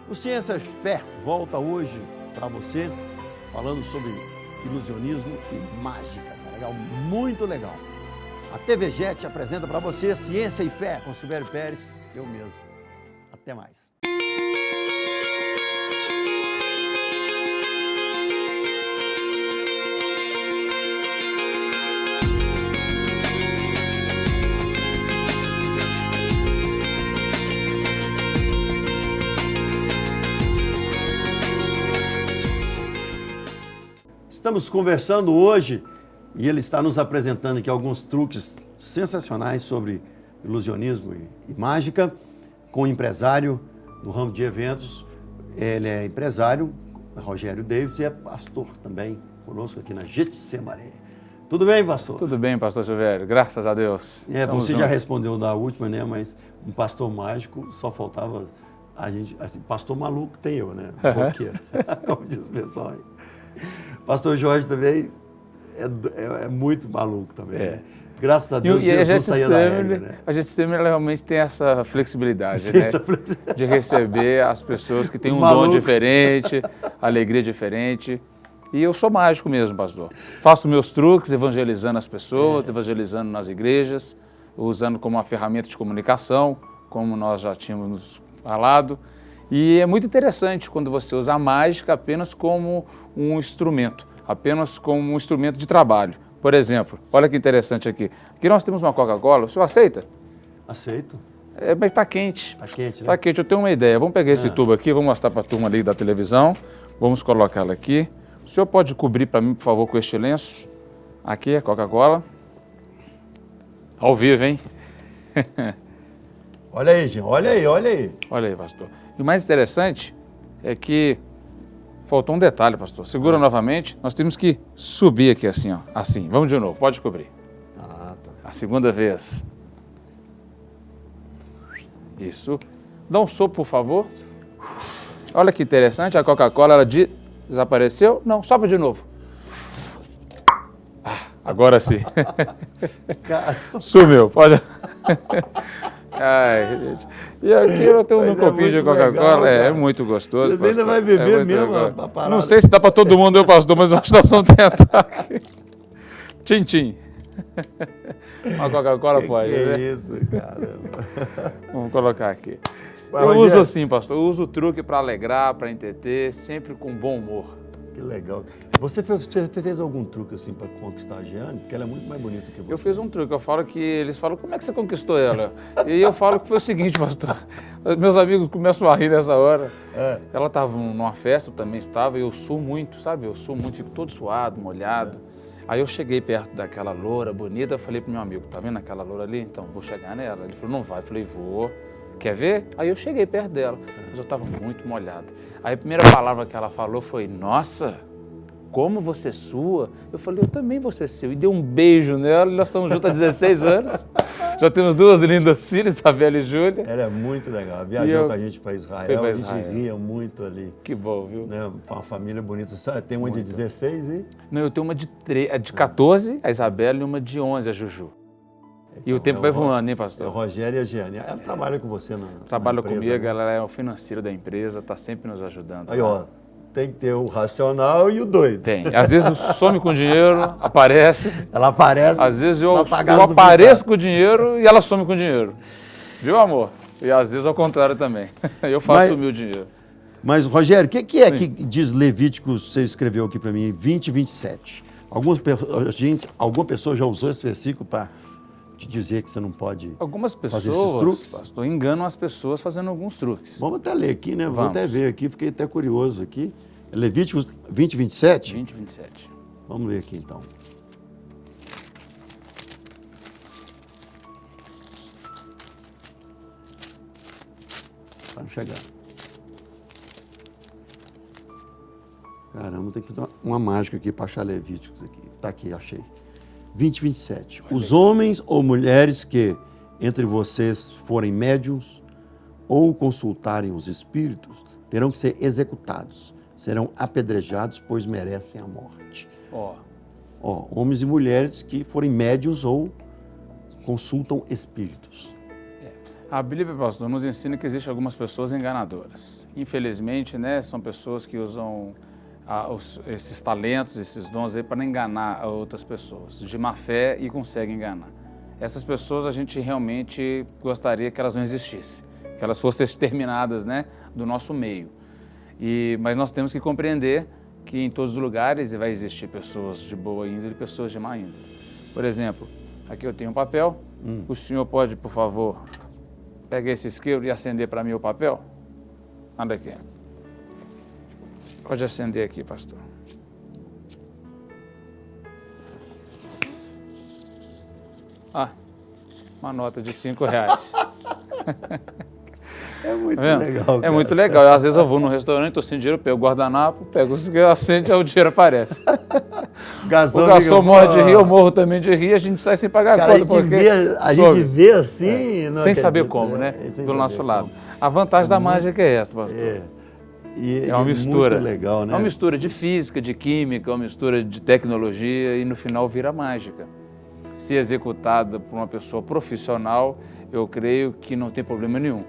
O Ciência e Fé volta hoje para você, falando sobre ilusionismo e mágica. Tá legal? Muito legal. A TV Jet apresenta para você Ciência e Fé com Silvério Pérez, eu mesmo. Até mais. Estamos conversando hoje e ele está nos apresentando aqui alguns truques sensacionais sobre ilusionismo e mágica com um empresário do ramo de eventos. Ele é empresário, Rogério Davis, e é pastor também conosco aqui na Getsemane. Tudo bem, pastor? Tudo bem, pastor Silvério, graças a Deus. Você já respondeu da última, né? Mas um pastor mágico só faltava a gente, assim, pastor maluco tem eu, né? Roqueiro, como diz o pessoal aí. Pastor Jorge também é muito maluco também, né? Graças a Deus, Jesus saía da regra, né? A Getsemane realmente tem essa flexibilidade, né? De receber as pessoas que têm um dom diferente, alegria diferente. E eu sou mágico mesmo, pastor. Faço meus truques evangelizando as pessoas, evangelizando nas igrejas, usando como uma ferramenta de comunicação, como nós já tínhamos falado. E é muito interessante quando você usa a mágica apenas como um instrumento, apenas como um instrumento de trabalho. Por exemplo, olha que interessante aqui. Aqui nós temos uma Coca-Cola, o senhor aceita? Aceito. Mas está quente. Está quente, né? Está quente, eu tenho uma ideia. Vamos pegar esse tubo aqui, vamos mostrar para a turma ali da televisão. Vamos colocá-la aqui. O senhor pode cobrir para mim, por favor, com este lenço. Aqui a Coca-Cola. Ao vivo, hein? Olha aí, gente, olha aí, olha aí. Olha aí, pastor. E o mais interessante é que faltou um detalhe, pastor. Segura novamente, nós temos que subir aqui assim, ó. Assim, vamos de novo, pode cobrir. Ah, tá. A segunda vez. Isso. Dá um sopro, por favor. Olha que interessante, a Coca-Cola, ela desapareceu? Não, sopra de novo. Agora sim. Sumiu, pode... Ai, gente. E aqui eu tenho um copinho de Coca-Cola, é muito gostoso. Você ainda vai beber mesmo a parada? Não sei se dá para todo mundo, pastor, mas nós vamos tentar aqui. Tchim-tchim. Uma Coca-Cola pode, que né? É isso, caramba. Vamos colocar aqui. Mas, eu uso assim, pastor, eu uso o truque para alegrar, para entreter, sempre com bom humor. Que legal. Você fez algum truque assim para conquistar a Jeane? Porque ela é muito mais bonita que você. Eu fiz um truque, eu falo que eles falam, como é que você conquistou ela? E eu falo que foi o seguinte, pastor, meus amigos começam a rir nessa hora. Ela estava numa festa, eu também estava, e eu suo muito, sabe? Eu suo muito, fico todo suado, molhado. Aí eu cheguei perto daquela loura bonita, eu falei pro meu amigo, tá vendo aquela loura ali? Então, vou chegar nela. Ele falou, não vai. Eu falei, vou. Quer ver? Aí eu cheguei perto dela, mas eu estava muito molhado. Aí a primeira palavra que ela falou foi, nossa, como você sua? Eu falei, eu também vou ser seu. E dei um beijo nela, e nós estamos juntos há 16 anos. Já temos duas lindas filhas, Isabela e Júlia. Ela é muito legal. Viajou com a gente para Israel, a gente ria muito ali. Que bom, viu? Né? Uma família bonita. Tem uma de 16 e... Não, eu tenho uma de 14, a Isabela, e uma de 11, a Juju. E o tempo vai voando, hein, pastor? É o Rogério e a Jeane. Ela trabalha com você na Trabalha empresa, comigo, né? ela é o financeiro da empresa, está sempre nos ajudando. Aí, ó, tem que ter o racional e o doido. Tem. Às vezes some com o dinheiro, aparece. Ela aparece. Às vezes eu apareço com o dinheiro e ela some com o dinheiro. Viu, amor? E às vezes ao contrário também. Eu faço sumir o dinheiro. Mas, Rogério, o que é que diz Levíticos, você escreveu aqui para mim, 20 e 27? Alguma pessoa já usou esse versículo para te dizer que você não pode fazer esses truques? Pastor, enganam as pessoas fazendo alguns truques. Vamos até ler aqui, né? Vamos até ver aqui, fiquei até curioso aqui. Levíticos 20 e 27? 20 e 27. Vamos ver aqui, então. Tá chegando. Caramba, tem que fazer uma mágica aqui para achar Levíticos aqui. Tá aqui, achei. 20 e 27. Os homens ou mulheres que entre vocês forem médiuns ou consultarem os espíritos terão que ser executados. Serão apedrejados, pois merecem a morte. Homens e mulheres que forem médiuns ou consultam espíritos. A Bíblia, pastor, nos ensina que existem algumas pessoas enganadoras. Infelizmente, né, são pessoas que usam esses talentos, esses dons aí para enganar outras pessoas, de má fé, e conseguem enganar. Essas pessoas a gente realmente gostaria que elas não existissem, que elas fossem exterminadas, né, do nosso meio. Mas nós temos que compreender que em todos os lugares vai existir pessoas de boa índole e pessoas de má índole. Por exemplo, aqui eu tenho um papel. O senhor pode, por favor, pegar esse isqueiro e acender para mim o papel? Anda aqui. Pode acender aqui, pastor. Ah, uma nota de R$5. É muito Tá legal, É cara. muito legal. Às vezes eu vou num restaurante, estou sem dinheiro, pego o guardanapo, pego o isqueiro, acende, aí o dinheiro aparece. O garçom, O garçom morre de rir, eu "Pô, morro também de rir, a gente sai sem pagar a cara, conta, porque a some. gente vê assim... não Sem saber acredita, como, né? Sem Do saber nosso como. lado. A vantagem da mágica é essa, pastor. E É uma mistura. Muito legal, né? É uma mistura de física, de química, uma mistura de tecnologia e no final vira mágica. Se executada por uma pessoa profissional, eu creio que não tem problema nenhum.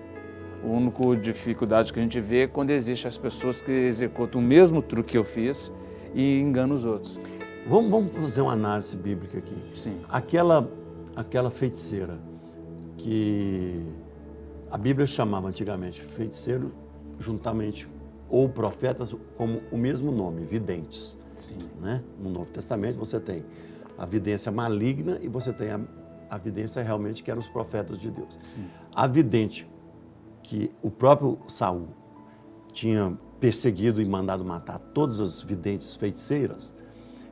A única dificuldade que a gente vê é quando existem as pessoas que executam o mesmo truque que eu fiz e enganam os outros. Vamos fazer uma análise bíblica aqui. Sim. Aquela feiticeira que a Bíblia chamava antigamente feiticeiro, juntamente, ou profetas, como o mesmo nome, videntes. Sim. Né? No Novo Testamento você tem a vidência maligna e você tem a vidência realmente que eram os profetas de Deus. Sim. A vidente que o próprio Saul tinha perseguido e mandado matar todas as videntes feiticeiras,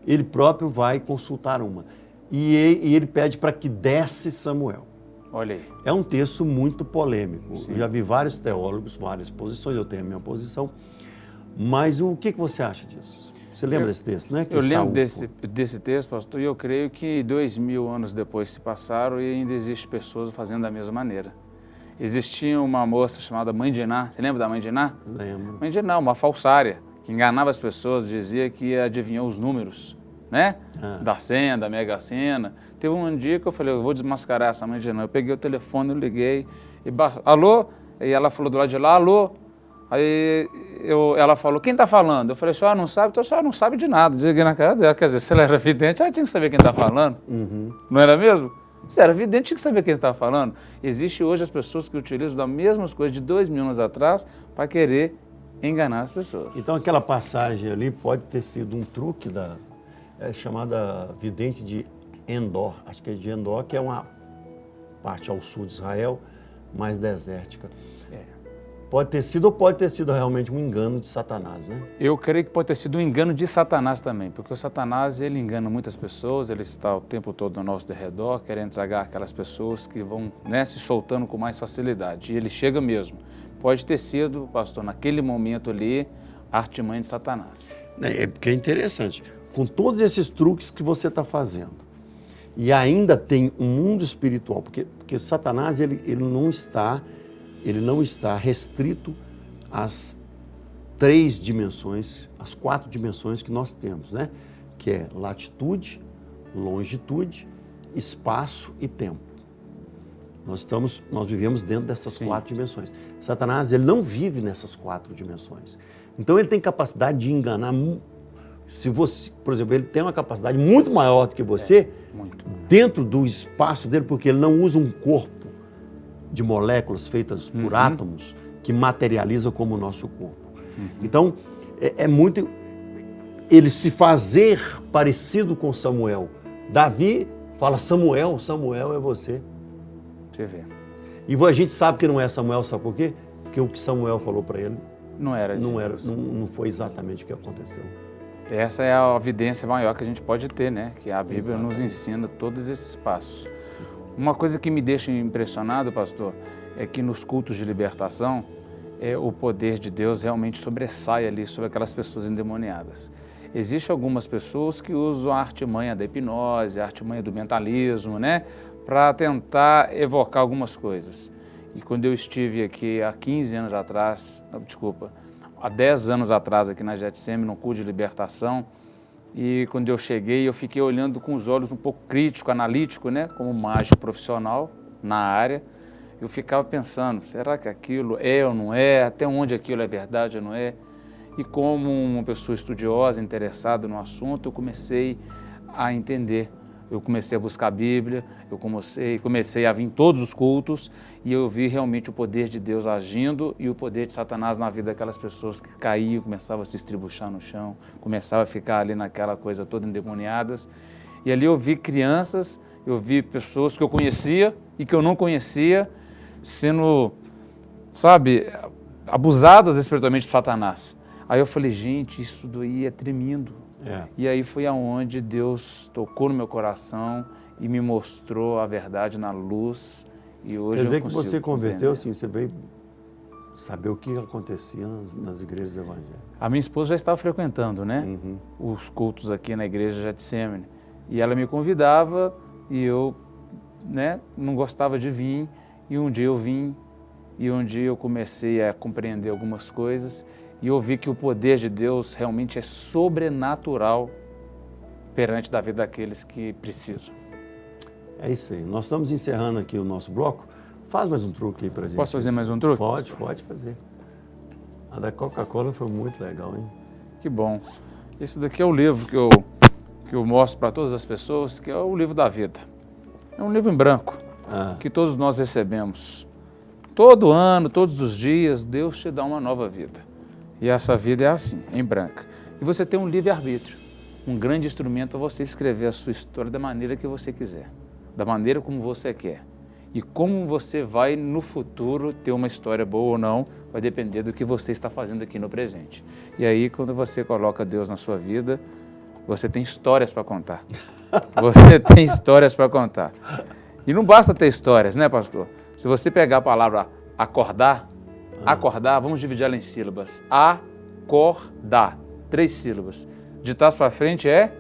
ele próprio vai consultar uma. E ele pede para que desse Samuel. Olha aí. É um texto muito polêmico. Sim. Eu já vi vários teólogos, várias posições, eu tenho a minha posição. Mas o que você acha disso? Você lembra desse texto? Não é que Eu lembro Saul desse texto, pastor, e eu creio que 2000 anos depois se passaram e ainda existem pessoas fazendo da mesma maneira. Existia uma moça chamada Mãe de Iná. Você lembra da Mãe de Iná? Lembro. Mãe de Iná, uma falsária, que enganava as pessoas, dizia que adivinhou os números, né? Da senha, da Mega Sena. Teve um dia que eu falei, eu vou desmascarar essa Mãe de Iná. Eu peguei o telefone, eu liguei, alô? E ela falou do lado de lá, alô? Aí ela falou, quem está falando? Eu falei, a senhora não sabe? Então a senhora não sabe de nada. Desliguei na cara dela. Quer dizer, se ela era vidente, ela tinha que saber quem está falando. Não era mesmo? Se era vidente, tinha que saber quem estava falando. Existe hoje as pessoas que utilizam das mesmas coisas de 2000 anos atrás para querer enganar as pessoas. Então aquela passagem ali pode ter sido um truque chamada vidente de Endor. Acho que é de Endor, que é uma parte ao sul de Israel, mais desértica. Pode ter sido ou pode ter sido realmente um engano de Satanás, né? Eu creio que pode ter sido um engano de Satanás também, porque o Satanás, ele engana muitas pessoas, ele está o tempo todo ao nosso derredor, querendo tragar aquelas pessoas que vão, né, se soltando com mais facilidade. E ele chega mesmo. Pode ter sido, pastor, naquele momento ali, a artimanha de Satanás. É porque é interessante. Com todos esses truques que você está fazendo, e ainda tem um mundo espiritual, porque Satanás ele não está restrito às 3 dimensões, às 4 dimensões que nós temos, né? Que é latitude, longitude, espaço e tempo. Nós vivemos dentro dessas 4 dimensões. Satanás, ele não vive nessas 4 dimensões. Então ele tem capacidade de enganar. Se você, por exemplo, ele tem uma capacidade muito maior do que você, dentro do espaço dele, porque ele não usa um corpo de moléculas feitas por átomos que materializa como o nosso corpo. Então, é muito... Ele se fazer parecido com Samuel. Davi fala, Samuel é você. Você vê. E a gente sabe que não é Samuel, sabe por quê? Porque o que Samuel falou para ele não foi exatamente o que aconteceu. Essa é a evidência maior que a gente pode ter, né? Que a Bíblia nos ensina todos esses passos. Uma coisa que me deixa impressionado, pastor, é que nos cultos de libertação, o poder de Deus realmente sobressai ali sobre aquelas pessoas endemoniadas. Existem algumas pessoas que usam a artimanha da hipnose, a artimanha do mentalismo, né? Para tentar evocar algumas coisas. E quando eu estive aqui há 10 anos atrás aqui na Getsemane, no culto de libertação, e quando eu cheguei, eu fiquei olhando com os olhos um pouco crítico, analítico, né? Como mágico profissional na área. eu ficava pensando, será que aquilo é ou não é? Até onde aquilo é verdade ou não é? E como uma pessoa estudiosa, interessada no assunto, eu comecei a entender. Eu comecei a buscar a Bíblia, eu comecei a vir em todos os cultos e eu vi realmente o poder de Deus agindo e o poder de Satanás na vida daquelas pessoas que caíam, começavam a se estribuchar no chão, começavam a ficar ali naquela coisa toda endemoniadas. E ali eu vi crianças, eu vi pessoas que eu conhecia e que eu não conhecia sendo, sabe, abusadas espiritualmente por Satanás. Aí eu falei, gente, isso daí é tremendo. E aí foi aonde Deus tocou no meu coração e me mostrou a verdade na luz. E hoje quer dizer eu consigo que você converteu, compreender. assim, você veio saber o que acontecia nas igrejas evangélicas. A minha esposa já estava frequentando, né? Uhum. Os cultos aqui na igreja Getsemane. E ela me convidava e eu, né, não gostava de vir. E um dia eu vim e um dia eu comecei a compreender algumas coisas. E eu vi que o poder de Deus realmente é sobrenatural perante da vida daqueles que precisam. É isso aí. Nós estamos encerrando aqui o nosso bloco. Faz mais um truque aí pra gente. Posso fazer mais um truque? Pode fazer. A da Coca-Cola foi muito legal, hein? Que bom. Esse daqui é o livro que eu mostro para todas as pessoas, que é o livro da vida. É um livro em branco, que todos nós recebemos. Todo ano, todos os dias, Deus te dá uma nova vida. E essa vida é assim, em branca. E você tem um livre-arbítrio, um grande instrumento para você escrever a sua história da maneira que você quiser, da maneira como você quer. E como você vai, no futuro, ter uma história boa ou não, vai depender do que você está fazendo aqui no presente. E aí, quando você coloca Deus na sua vida, você tem histórias para contar. Você tem histórias para contar. E não basta ter histórias, né, pastor? Se você pegar a palavra acordar, vamos dividir ela em sílabas. Acordar, 3 sílabas. De trás para frente é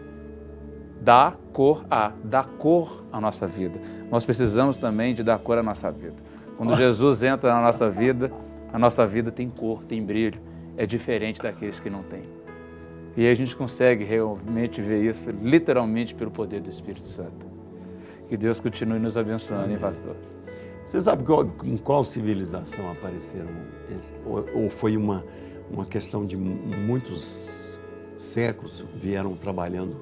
dar cor à nossa vida. Nós precisamos também de dar cor à nossa vida. Quando Jesus entra na nossa vida, a nossa vida tem cor, tem brilho. É diferente daqueles que não têm. E aí a gente consegue realmente ver isso, literalmente, pelo poder do Espírito Santo. Que Deus continue nos abençoando, hein, pastor? Você sabe em qual civilização apareceram? Ou foi uma questão de muitos séculos vieram trabalhando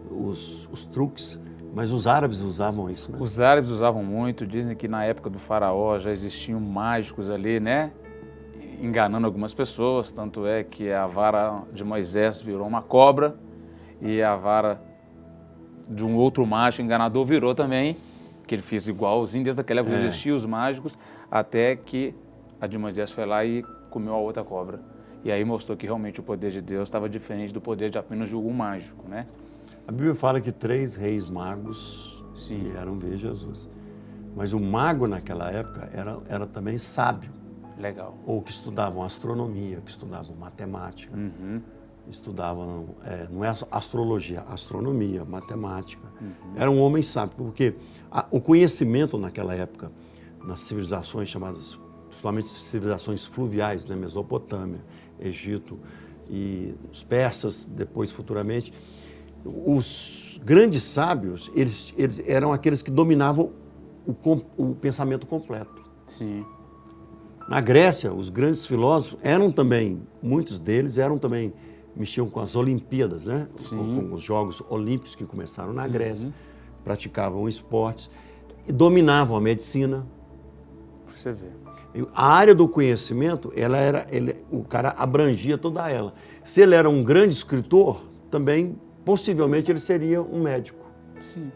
os truques, mas os árabes usavam isso, né? Os árabes usavam muito, dizem que na época do faraó já existiam mágicos ali, né? Enganando algumas pessoas, tanto é que a vara de Moisés virou uma cobra e a vara de um outro mágico enganador virou também, que ele fez igualzinho, desde aquela época existiam os mágicos, até que a de Moisés foi lá e comeu a outra cobra. E aí mostrou que realmente o poder de Deus estava diferente do poder de apenas de algum mágico, né? A Bíblia fala que 3 reis magos vieram ver Jesus. Mas o mago naquela época era também sábio. Legal. Ou que estudavam astronomia, que estudavam matemática, estudavam, não é astrologia, astronomia, matemática. Era um homem sábio, porque o conhecimento naquela época, nas civilizações chamadas, principalmente civilizações fluviais, né, Mesopotâmia, Egito e os persas, depois futuramente, os grandes sábios, eles eram aqueles que dominavam o pensamento completo. Sim. Na Grécia, os grandes filósofos eram também, muitos deles eram também, mexiam com as Olimpíadas, né? Com os Jogos Olímpicos que começaram na Grécia, praticavam esportes e dominavam a medicina. Você vê. A área do conhecimento, o cara abrangia toda ela. Se ele era um grande escritor, também, possivelmente, ele seria um médico. Sim.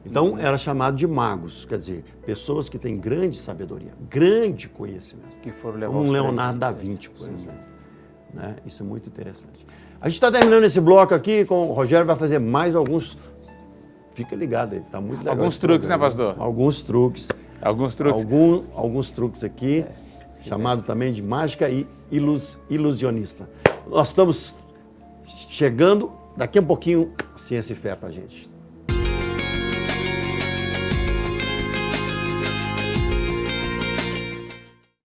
Então, era chamado de magos, quer dizer, pessoas que têm grande sabedoria, grande conhecimento. Que foram levar como os Leonardo da presentes. Vinci, por exemplo. Né? Isso é muito interessante. A gente está terminando esse bloco aqui, o Rogério vai fazer mais alguns... Fica ligado aí, está muito legal. Alguns truques, né, pastor? Alguns truques. Alguns truques. Alguns truques aqui, chamado também de mágica e ilusionista. Nós estamos chegando, daqui a pouquinho, Ciência e Fé para a gente.